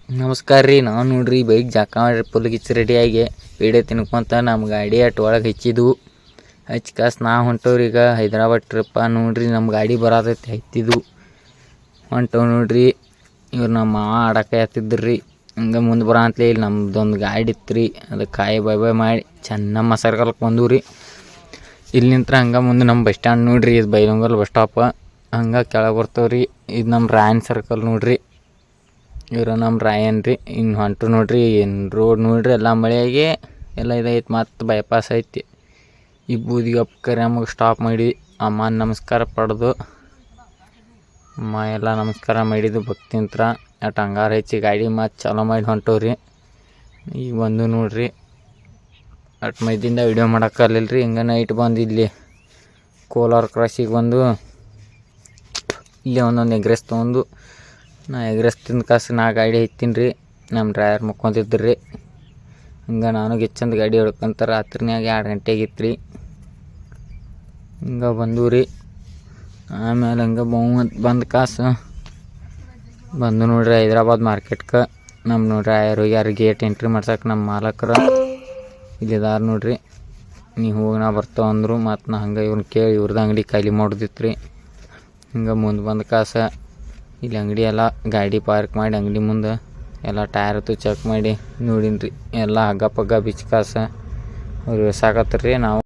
ನಮಸ್ಕಾರ ರೀ. ನಾವು ನೋಡ್ರಿ ಬೈಕ್ ಜಾಕ ಮಾಡಿ ಫುಲ್ ಗಿಚ್ಚ ರೆಡಿಯಾಗಿ ಪೇಡೆ ತಿನ್ಕೊಂತ ನಮ್ಮ ಗಾಡಿ ಅಟ್ ಒಳಗೆ ಹಚ್ಚಿದ್ವು. ಹಚ್ಚಿ ಕಾಸು ನಾವು ಹೊಂಟವ್ರಿ. ಈಗ ಹೈದ್ರಾಬಾದ್ ಟ್ರಿಪ್ಪ ನೋಡ್ರಿ. ನಮ್ಮ ಗಾಡಿ ಬರತೈತಿ ಹತ್ತಿದ್ವು ಹೊಂಟವು ನೋಡ್ರಿ. ಇವ್ರು ನಮ್ಮ ಮಾವ ಆಡಕ್ಕೆ ಹತ್ತಿದ್ರಿ. ಹಂಗೆ ಮುಂದೆ ಬರಂತಲೇ ಇಲ್ಲಿ ನಮ್ದೊಂದು ಗಾಡಿ ಇತ್ತು ರೀ. ಅದಕ್ಕೆ ಕಾಯಿ ಬಾಯ್ ಮಾಡಿ ಚೆನ್ನಾಗಿ ಮಸರ್ಕಲ್ಕೆ ಬಂದವು ರೀ. ಇಲ್ಲಿ ನಿಂತ್ರೆ ಹಂಗೆ ಮುಂದೆ ನಮ್ಮ ಬಸ್ ಸ್ಟ್ಯಾಂಡ್ ನೋಡ್ರಿ. ಇದು ಬೈಲೊಂಗಲ್ ಬಸ್ ಸ್ಟಾಪ. ಹಂಗೆ ಕೆಳಗೆ ಬರ್ತವ್ರಿ. ಇದು ನಮ್ಮ ರಾಯನ್ ಸರ್ಕಲ್ ನೋಡ್ರಿ. ಇವರು ನಮ್ಮ ರಾಯನ್ ರೀ. ಇನ್ನು ಹೊಂಟು ನೋಡ್ರಿ. ಏನು ರೋಡ್ ನೋಡ್ರಿ. ಎಲ್ಲ ಮಳೆಯಾಗಿ ಎಲ್ಲ ಇದೈತಿ. ಮತ್ತು ಬೈಪಾಸ್ ಐತಿ. ಈ ಬೂದಿಗೆ ಅಪ್ಪಕರೆ ನಮಗೆ ಸ್ಟಾಪ್ ಮಾಡಿ ಅಮ್ಮ ನಮಸ್ಕಾರ ಪಡೆದು ಅಮ್ಮ ಎಲ್ಲ ನಮಸ್ಕಾರ ಮಾಡಿದ್ದು ಭಕ್ತಿಂತ್ರ ಅಟ್ ಹಂಗಾರ ಹೆಚ್ಚಿ ಗಾಡಿ ಮತ್ತು ಚಾಲೋ ಮಾಡಿ ಹೊಂಟವ್ರಿ. ಈಗ ಬಂದು ನೋಡ್ರಿ. ಅಟ್ ಮೈದಿಂದ ವಿಡಿಯೋ ಮಾಡೋಕ್ಕಲ್ಲಿಲ್ಲ ರೀ. ಹಿಂಗೆ ನೈಟ್ ಬಂದು ಇಲ್ಲಿ ಕೋಲಾರ ಕ್ರಾಸಿಗೆ ಬಂದು ಇಲ್ಲಿ ಒಂದೊಂದು ಎಗ್ ರೈಸ್ ತೊಗೊಂಡು ನಾ ಎಗ್ ರೈಸ್ ತಿಂದ ಕಾಸು ನಾ ಗಾಡಿ ಐತೀನಿ ರೀ. ನಮ್ಮ ಡ್ರೈವರ್ ಮುಕ್ಕೊಂತಿದ್ರು ರೀ. ಹಿಂಗೆ ನಾನು ಗಿಚ್ಚಂದು ಗಾಡಿ ಹೊಡ್ಕೊಂತ ರಾತ್ರಿನಾಗ 2 ಗಂಟೆಗೆ ಇತ್ತು ರೀ. ಹಿಂಗೆ ಬಂದವು ರೀ. ಆಮೇಲೆ ಹಂಗೆ ಬಂದು ಕಾಸು ಬಂದು ನೋಡ್ರಿ ಹೈದ್ರಾಬಾದ್ ಮಾರ್ಕೆಟ್ಗೆ. ನಮ್ಮ ನೋಡ್ರಿ ಯಾರು ಗೇಟ್ ಎಂಟ್ರಿ ಮಾಡ್ಸಕ್ಕೆ ನಮ್ಮ ಮಾಲಕರು ಇಲ್ಲಿದಾರ ನೋಡ್ರಿ. ನೀವು ಹೋಗಿ ನಾ ಬರ್ತಾವ ಅಂದರು. ಮತ್ತು ನಾ ಹಂಗೆ ಇವ್ರನ್ನ ಕೇಳಿ ಇವ್ರದ್ದು ಅಂಗಡಿ ಖಾಲಿ ಮಾಡೋದಿತ್ತು ರೀ. ಹಿಂಗೆ ಮುಂದೆ ಬಂದು ಕಾಸು ಇಲ್ಲಿ ಅಂಗಡಿ ಎಲ್ಲ ಗಾಡಿ ಪಾರ್ಕ್ ಮಾಡಿ ಅಂಗಡಿ ಮುಂದೆ ಎಲ್ಲ ಟೈರ್ ಚೆಕ್ ಮಾಡಿ ನೋಡೀನಿ ರೀ. ಎಲ್ಲ ಹಗ್ಗ ಪಗ್ಗ ಬಿಚ್ಚ ಕಾಸು ಅವ್ರು ಸಾಕತ್ತರ ರೀ. ನಾವು